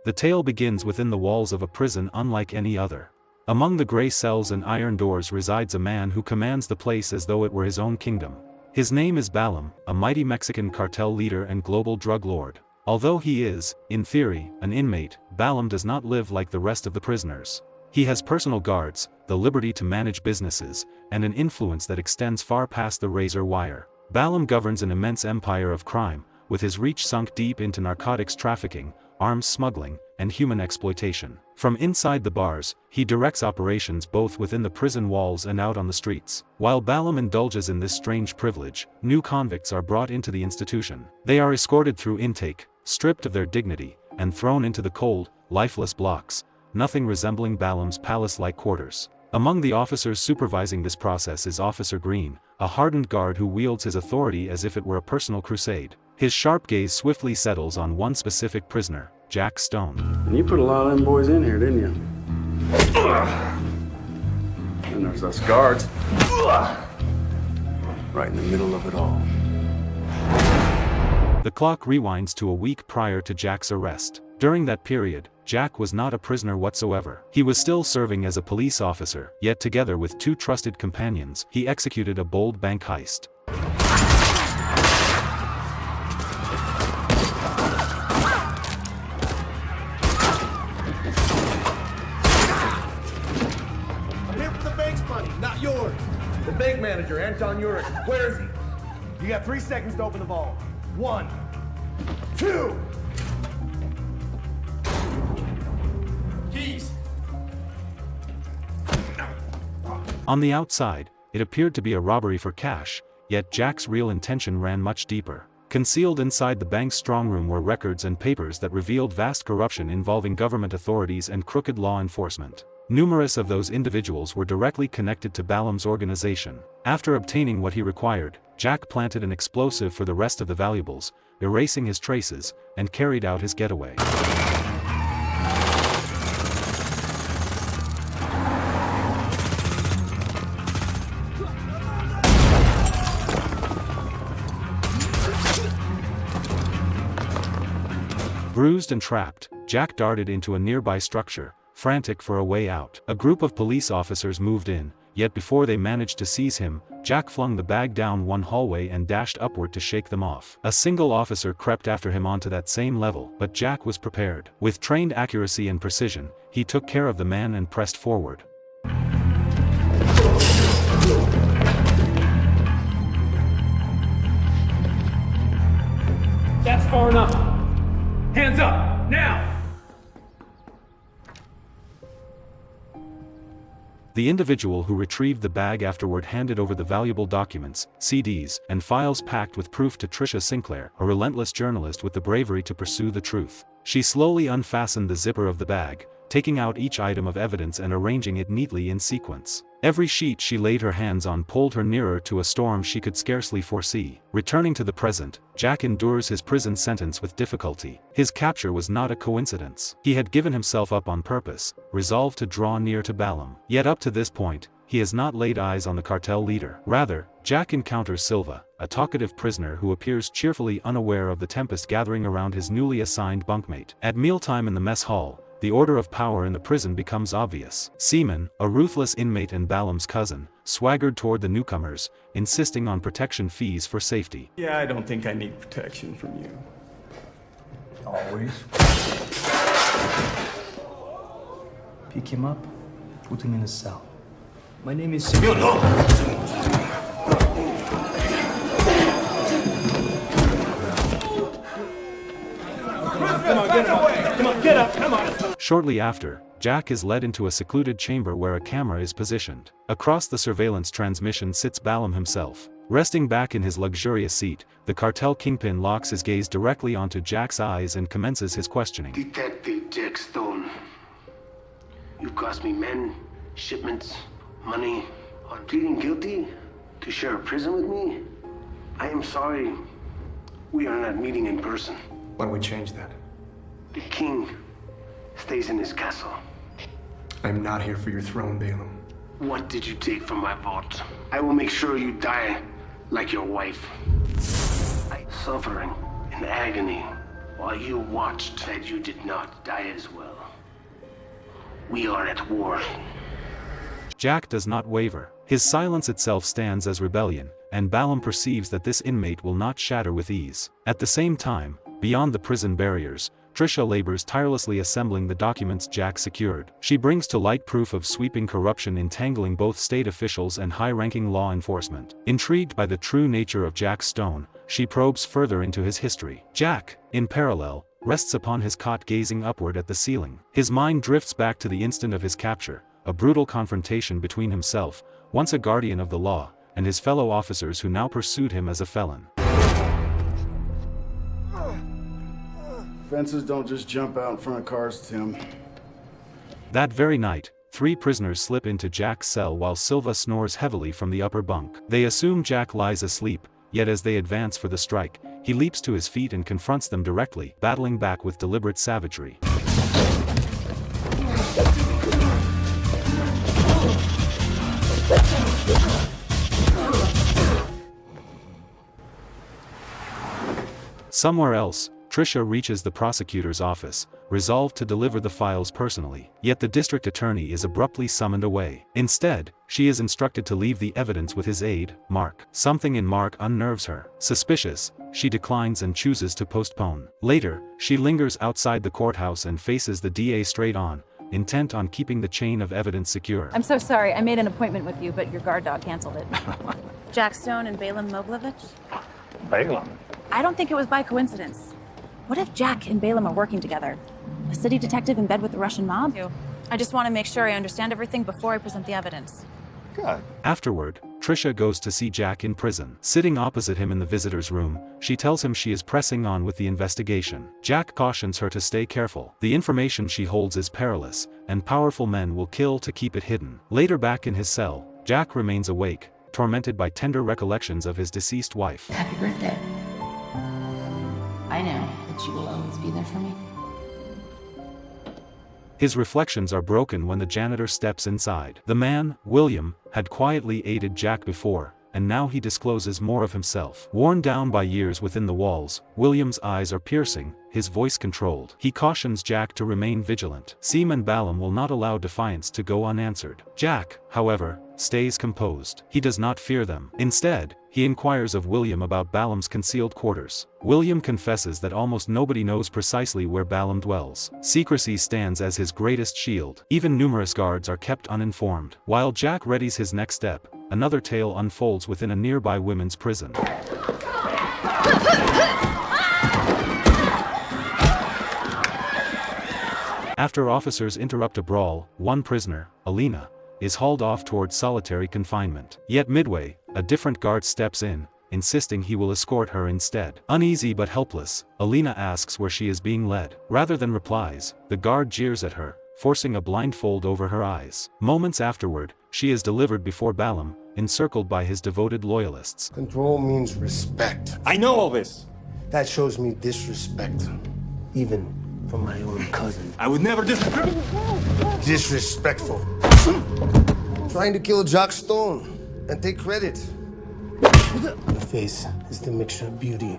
The tale begins within the walls of a prison unlike any other. Among the gray cells and iron doors resides a man who commands the place as though it were his own kingdom. His name is Balam, a mighty Mexican cartel leader and global drug lord. Although he is, in theory, an inmate, Balam does not live like the rest of the prisoners. He has personal guards, the liberty to manage businesses, and an influence that extends far past the razor wire. Balam governs an immense empire of crime, with his reach sunk deep into narcotics trafficking, arms smuggling, and human exploitation. From inside the bars, he directs operations both within the prison walls and out on the streets. While Balam indulges in this strange privilege, new convicts are brought into the institution. They are escorted through intake, stripped of their dignity, and thrown into the cold, lifeless blocks, nothing resembling Balam's palace-like quarters. Among the officers supervising this process is Officer Green, a hardened guard who wields his authority as if it were a personal crusade. His sharp gaze swiftly settles on one specific prisoner, Jack Stone. And you put a lot of them boys in here, didn't you? And there's us guards. Right in the middle of it all. The clock rewinds to a week prior to Jack's arrest. During that period, Jack was not a prisoner whatsoever. He was still serving as a police officer, yet together with two trusted companions, he executed a bold bank heist. Not yours. The bank manager, Anton Urich. Where is he? You got 3 seconds to open the vault. 1, 2. Keys. On the outside, it appeared to be a robbery for cash, yet Jack's real intention ran much deeper. Concealed inside the bank's strongroom were records and papers that revealed vast corruption involving government authorities and crooked law enforcement. Numerous of those individuals were directly connected to Balam's organization. After obtaining what he required, Jack planted an explosive for the rest of the valuables, erasing his traces, and carried out his getaway. Bruised and trapped, Jack darted into a nearby structure, frantic for a way out. A group of police officers moved in, yet before they managed to seize him, Jack flung the bag down one hallway and dashed upward to shake them off. A single officer crept after him onto that same level, but Jack was prepared. With trained accuracy and precision, he took care of the man and pressed forward. That's far enough. Hands up, now! The individual who retrieved the bag afterward handed over the valuable documents, CDs, and files packed with proof to Tricia Sinclair, a relentless journalist with the bravery to pursue the truth. She slowly unfastened the zipper of the bag, taking out each item of evidence and arranging it neatly in sequence. Every sheet she laid her hands on pulled her nearer to a storm she could scarcely foresee. Returning to the present, Jack endures his prison sentence with difficulty. His capture was not a coincidence. He had given himself up on purpose, resolved to draw near to Balam. Yet up to this point, he has not laid eyes on the cartel leader. Rather, Jack encounters Silva, a talkative prisoner who appears cheerfully unaware of the tempest gathering around his newly assigned bunkmate. At mealtime in the mess hall, the order of power in the prison becomes obvious. Seaman, a ruthless inmate and Balam's cousin, swaggered toward the newcomers, insisting on protection fees for safety. Yeah, I don't think I need protection from you. Always. Pick him up, put him in a cell. My name is... Come on. Shortly after, Jack is led into a secluded chamber where a camera is positioned. Across the surveillance transmission sits Balam himself. Resting back in his luxurious seat, the cartel kingpin locks his gaze directly onto Jack's eyes and commences his questioning. Detective Jack Stone, you cost me men, shipments, money. On pleading guilty to share a prison with me? I am sorry. We are not meeting in person. Why don't we change that? The king stays in his castle. I'm not here for your throne, Balam. What did you take from my vault? I will make sure you die like your wife. Suffering in agony while you watched that you did not die as well. We are at war. Jack does not waver. His silence itself stands as rebellion, and Balam perceives that this inmate will not shatter with ease. At the same time, beyond the prison barriers, Trisha labors tirelessly assembling the documents Jack secured. She brings to light proof of sweeping corruption entangling both state officials and high-ranking law enforcement. Intrigued by the true nature of Jack Stone, she probes further into his history. Jack, in parallel, rests upon his cot gazing upward at the ceiling. His mind drifts back to the instant of his capture, a brutal confrontation between himself, once a guardian of the law, and his fellow officers who now pursued him as a felon. Fences don't just jump out in front of cars, Tim. That very night, 3 prisoners slip into Jack's cell while Silva snores heavily from the upper bunk. They assume Jack lies asleep, yet as they advance for the strike, he leaps to his feet and confronts them directly, battling back with deliberate savagery. Somewhere else, Trisha reaches the prosecutor's office, resolved to deliver the files personally. Yet the district attorney is abruptly summoned away. Instead, she is instructed to leave the evidence with his aide, Mark. Something in Mark unnerves her. Suspicious, she declines and chooses to postpone. Later, she lingers outside the courthouse and faces the DA straight on, intent on keeping the chain of evidence secure. I'm so sorry, I made an appointment with you, but your guard dog canceled it. Jack Stone and Balam Moglovich? Balam? I don't think it was by coincidence. What if Jack and Balam are working together? A city detective in bed with the Russian mob? I just want to make sure I understand everything before I present the evidence. Good. Afterward, Trisha goes to see Jack in prison. Sitting opposite him in the visitor's room, she tells him she is pressing on with the investigation. Jack cautions her to stay careful. The information she holds is perilous, and powerful men will kill to keep it hidden. Later back in his cell, Jack remains awake, tormented by tender recollections of his deceased wife. Happy birthday. I know that you will always be there for me. His reflections are broken when the janitor steps inside. The man, William, had quietly aided Jack before, and now he discloses more of himself. Worn down by years within the walls, William's eyes are piercing, his voice controlled. He cautions Jack to remain vigilant. Seaman Balam will not allow defiance to go unanswered. Jack, however, stays composed. He does not fear them. Instead, he inquires of William about Balam's concealed quarters. William confesses that almost nobody knows precisely where Balam dwells. Secrecy stands as his greatest shield. Even numerous guards are kept uninformed. While Jack readies his next step, another tale unfolds within a nearby women's prison. After officers interrupt a brawl, one prisoner, Alina, is hauled off towards solitary confinement. Yet midway, a different guard steps in, insisting he will escort her instead. Uneasy but helpless, Alina asks where she is being led. Rather than replies, the guard jeers at her, forcing a blindfold over her eyes. Moments afterward, she is delivered before Balam, encircled by his devoted loyalists. Control means respect. I know all this. That shows me disrespect. Even from my own cousin. I would never Disrespectful. Trying to kill Jack Stone and take credit. The face is the mixture of beauty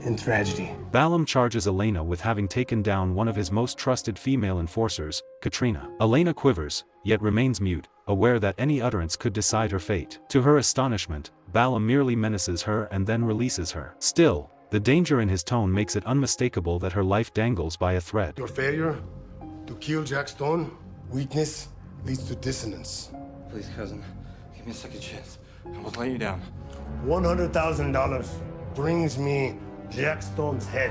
and tragedy. Balam charges Elena with having taken down one of his most trusted female enforcers, Katrina. Elena quivers, yet remains mute, aware that any utterance could decide her fate. To her astonishment, Balam merely menaces her and then releases her. Still, the danger in his tone makes it unmistakable that her life dangles by a thread. Your failure to kill Jack Stone, weakness leads to dissonance. Please, cousin, give me a second chance. I won't let you down. $100,000 brings me Jack Stone's head.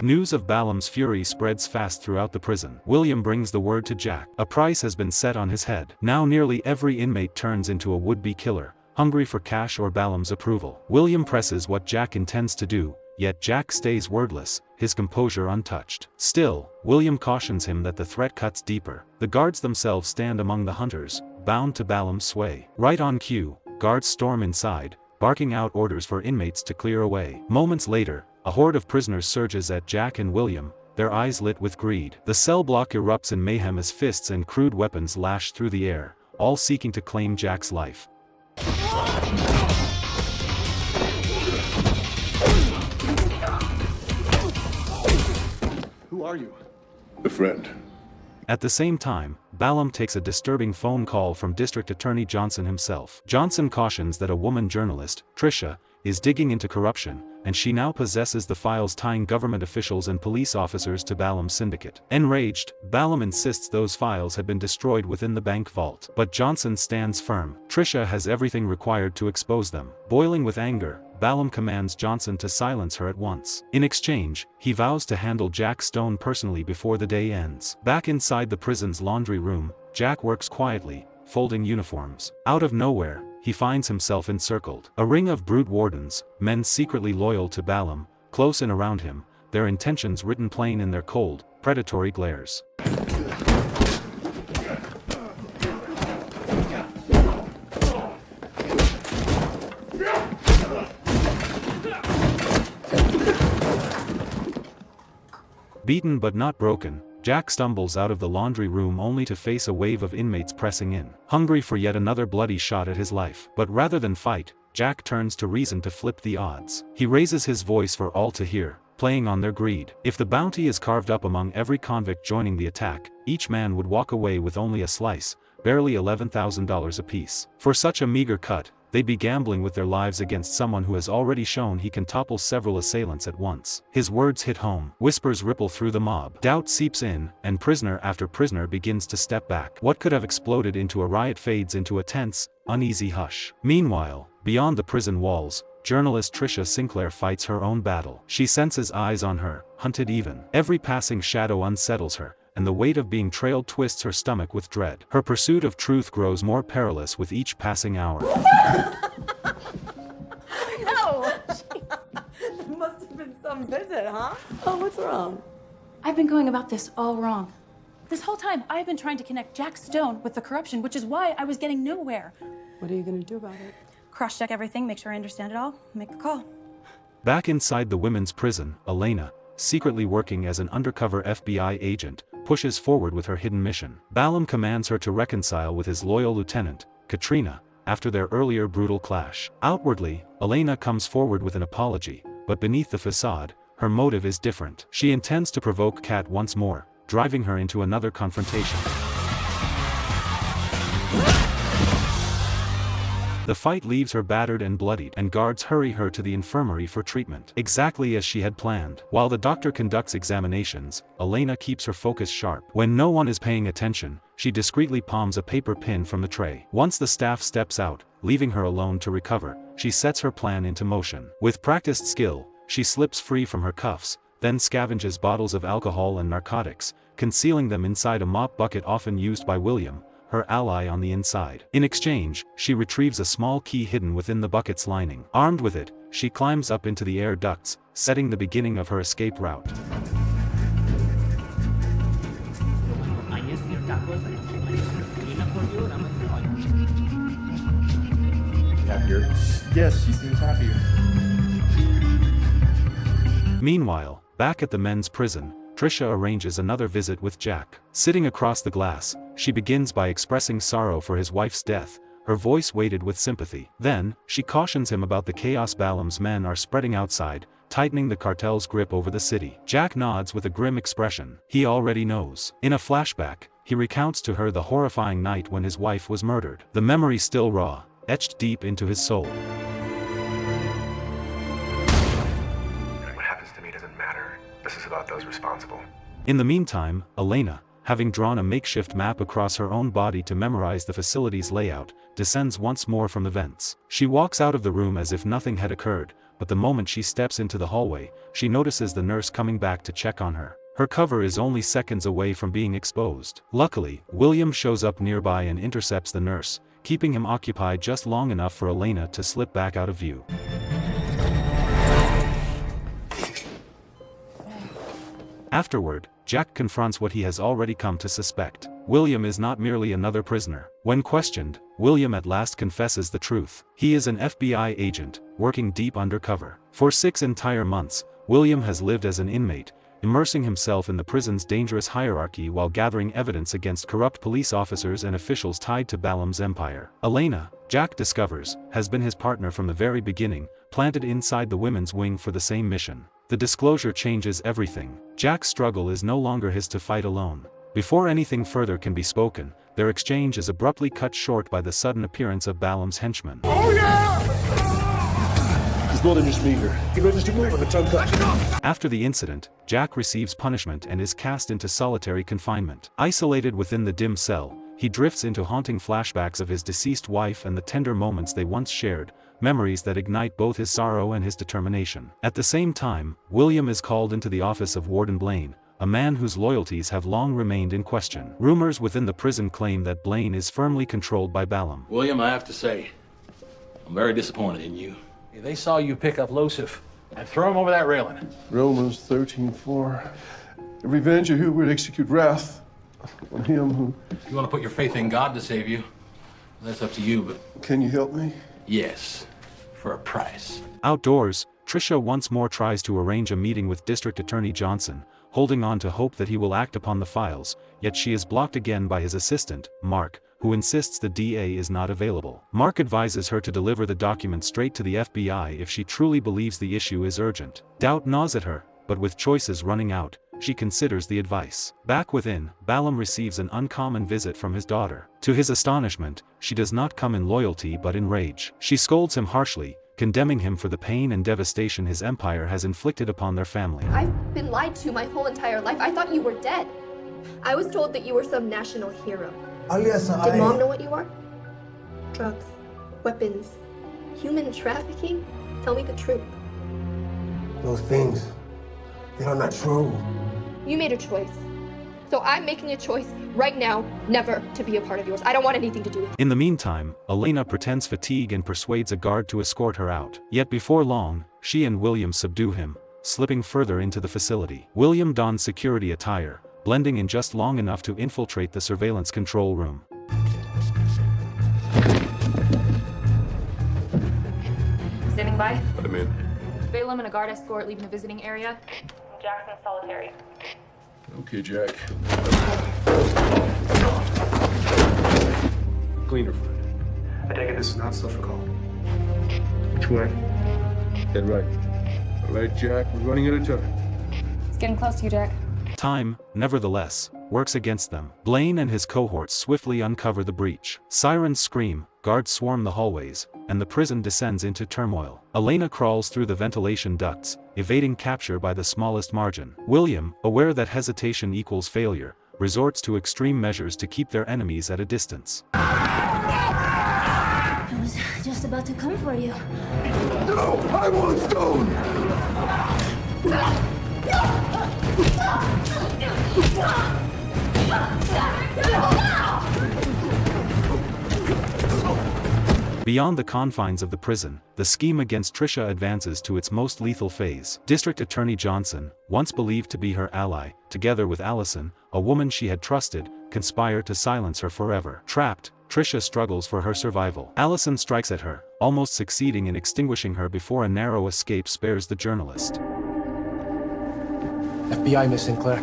News of Balam's fury spreads fast throughout the prison. William brings the word to Jack. A price has been set on his head. Now nearly every inmate turns into a would-be killer, hungry for cash or Balam's approval. William presses what Jack intends to do, yet Jack stays wordless, his composure untouched. Still, William cautions him that the threat cuts deeper. The guards themselves stand among the hunters, bound to Balam's sway. Right on cue, guards storm inside, barking out orders for inmates to clear away. Moments later, a horde of prisoners surges at Jack and William, their eyes lit with greed. The cell block erupts in mayhem as fists and crude weapons lash through the air, all seeking to claim Jack's life. Who are you? A friend. At the same time, Balam takes a disturbing phone call from District Attorney Johnson himself. Johnson cautions that a woman journalist, Trisha, is digging into corruption, and she now possesses the files tying government officials and police officers to Balam's syndicate. Enraged, Balam insists those files had been destroyed within the bank vault. But Johnson stands firm. Trisha has everything required to expose them. Boiling with anger, Balam commands Johnson to silence her at once. In exchange, he vows to handle Jack Stone personally before the day ends. Back inside the prison's laundry room, Jack works quietly, folding uniforms. Out of nowhere, he finds himself encircled. A ring of brute wardens, men secretly loyal to Balam, close in around him, their intentions written plain in their cold, predatory glares. Beaten but not broken, Jack stumbles out of the laundry room only to face a wave of inmates pressing in, hungry for yet another bloody shot at his life. But rather than fight, Jack turns to reason to flip the odds. He raises his voice for all to hear, playing on their greed. If the bounty is carved up among every convict joining the attack, each man would walk away with only a slice, barely $11,000 apiece. For such a meager cut, they'd be gambling with their lives against someone who has already shown he can topple several assailants at once. His words hit home. Whispers ripple through the mob. Doubt seeps in, and prisoner after prisoner begins to step back. What could have exploded into a riot fades into a tense, uneasy hush. Meanwhile, beyond the prison walls, journalist Trisha Sinclair fights her own battle. She senses eyes on her, hunted even. Every passing shadow unsettles her, and the weight of being trailed twists her stomach with dread. Her pursuit of truth grows more perilous with each passing hour. No! There must have been some visit, huh? Oh, what's wrong? I've been going about this all wrong. This whole time, I've been trying to connect Jack Stone with the corruption, which is why I was getting nowhere. What are you gonna do about it? Cross-check everything, make sure I understand it all, make a call. Back inside the women's prison, Elena, secretly working as an undercover FBI agent, pushes forward with her hidden mission. Balam commands her to reconcile with his loyal lieutenant, Katrina, after their earlier brutal clash. Outwardly, Elena comes forward with an apology, but beneath the facade, her motive is different. She intends to provoke Kat once more, driving her into another confrontation. The fight leaves her battered and bloodied, and guards hurry her to the infirmary for treatment. Exactly as she had planned. While the doctor conducts examinations, Elena keeps her focus sharp. When no one is paying attention, she discreetly palms a paper pin from the tray. Once the staff steps out, leaving her alone to recover, she sets her plan into motion. With practiced skill, she slips free from her cuffs, then scavenges bottles of alcohol and narcotics, concealing them inside a mop bucket often used by William, her ally on the inside. In exchange, she retrieves a small key hidden within the bucket's lining. Armed with it, she climbs up into the air ducts, setting the beginning of her escape route. Happier? Yes, she seems happier. Meanwhile, back at the men's prison, Trisha arranges another visit with Jack. Sitting across the glass, she begins by expressing sorrow for his wife's death, her voice weighted with sympathy. Then, she cautions him about the chaos Balam's men are spreading outside, tightening the cartel's grip over the city. Jack nods with a grim expression. He already knows. In a flashback, he recounts to her the horrifying night when his wife was murdered. The memory still raw, etched deep into his soul. What happens to me doesn't matter. This is about those responsible. In the meantime, Elena, having drawn a makeshift map across her own body to memorize the facility's layout, descends once more from the vents. She walks out of the room as if nothing had occurred, but the moment she steps into the hallway, she notices the nurse coming back to check on her. Her cover is only seconds away from being exposed. Luckily, William shows up nearby and intercepts the nurse, keeping him occupied just long enough for Elena to slip back out of view. Afterward, Jack confronts what he has already come to suspect. William is not merely another prisoner. When questioned, William at last confesses the truth. He is an FBI agent, working deep undercover. For 6 entire months, William has lived as an inmate, immersing himself in the prison's dangerous hierarchy while gathering evidence against corrupt police officers and officials tied to Balam's empire. Elena, Jack discovers, has been his partner from the very beginning, planted inside the women's wing for the same mission. The disclosure changes everything. Jack's struggle is no longer his to fight alone. Before anything further can be spoken, their exchange is abruptly cut short by the sudden appearance of Balam's henchman. Oh yeah! There's more than just me here. Get ready to move when the tongue cuts. After the incident, Jack receives punishment and is cast into solitary confinement. Isolated within the dim cell, he drifts into haunting flashbacks of his deceased wife and the tender moments they once shared, memories that ignite both his sorrow and his determination. At the same time, William is called into the office of Warden Blaine, a man whose loyalties have long remained in question. Rumors within the prison claim that Blaine is firmly controlled by Balam. William, I have to say, I'm very disappointed in you. They saw you pick up Losif and throw him over that railing. Romans 13:4. Revenge of who would execute wrath on him who... If you want to put your faith in God to save you, that's up to you, but... Can you help me? Yes, for a price. Outdoors, Trisha once more tries to arrange a meeting with District Attorney Johnson, holding on to hope that he will act upon the files, yet she is blocked again by his assistant, Mark, who insists the DA is not available. Mark advises her to deliver the documents straight to the FBI if she truly believes the issue is urgent. Doubt gnaws at her, but with choices running out, she considers the advice. Back within, Balam receives an uncommon visit from his daughter. To his astonishment, she does not come in loyalty but in rage. She scolds him harshly, condemning him for the pain and devastation his empire has inflicted upon their family. I've been lied to my whole entire life. I thought you were dead. I was told that you were some national hero. Did Mom know what you are? Drugs, weapons, human trafficking? Tell me the truth. Those things, they are not true. You made a choice. So I'm making a choice right now never to be a part of yours. I don't want anything to do with it. In the meantime, Elena pretends fatigue and persuades a guard to escort her out. Yet before long, she and William subdue him, slipping further into the facility. William dons security attire, blending in just long enough to infiltrate the surveillance control room. Standing by. Let him in. Balam and a guard escort leaving the visiting area. Jackson solitary. Okay, Jack. Cleaner friend. I take it this is not social call. Which way? Dead right. All right, Jack, we're running out of time. It's getting close to you, Jack. Time, nevertheless, works against them. Blaine and his cohorts swiftly uncover the breach. Sirens scream, guards swarm the hallways, and the prison descends into turmoil. Elena crawls through the ventilation ducts, evading capture by the smallest margin. William, aware that hesitation equals failure, resorts to extreme measures to keep their enemies at a distance. I was just about to come for you. No! I want Stone! Beyond the confines of the prison, the scheme against Trisha advances to its most lethal phase. District Attorney Johnson, once believed to be her ally, together with Allison, a woman she had trusted, conspire to silence her forever. Trapped, Trisha struggles for her survival. Allison strikes at her, almost succeeding in extinguishing her before a narrow escape spares the journalist. FBI, Miss Sinclair.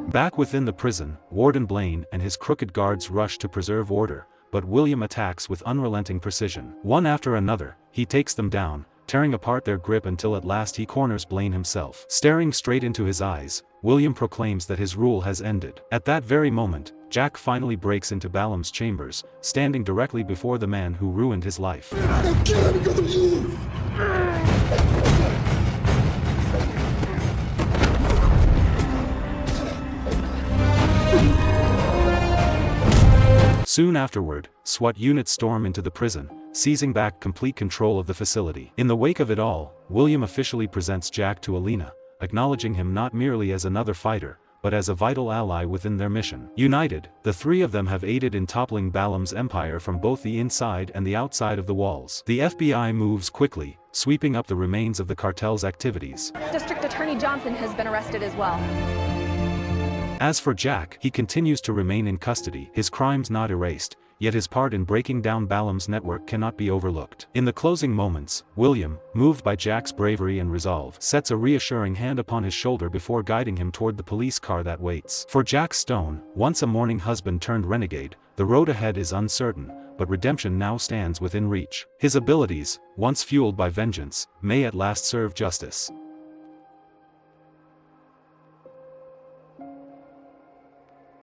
Back within the prison, Warden Blaine and his crooked guards rush to preserve order, but William attacks with unrelenting precision. One after another, he takes them down, tearing apart their grip until at last he corners Blaine himself. Staring straight into his eyes, William proclaims that his rule has ended. At that very moment, Jack finally breaks into Balam's chambers, standing directly before the man who ruined his life. Soon afterward, SWAT units storm into the prison, seizing back complete control of the facility. In the wake of it all, William officially presents Jack to Elena, acknowledging him not merely as another fighter, but as a vital ally within their mission. United, the three of them have aided in toppling Balam's empire from both the inside and the outside of the walls. The FBI moves quickly, sweeping up the remains of the cartel's activities. District Attorney Johnson has been arrested as well. As for Jack, he continues to remain in custody, his crimes not erased, yet his part in breaking down Balam's network cannot be overlooked. In the closing moments, William, moved by Jack's bravery and resolve, sets a reassuring hand upon his shoulder before guiding him toward the police car that waits. For Jack Stone, once a mourning husband turned renegade, the road ahead is uncertain, but redemption now stands within reach. His abilities, once fueled by vengeance, may at last serve justice.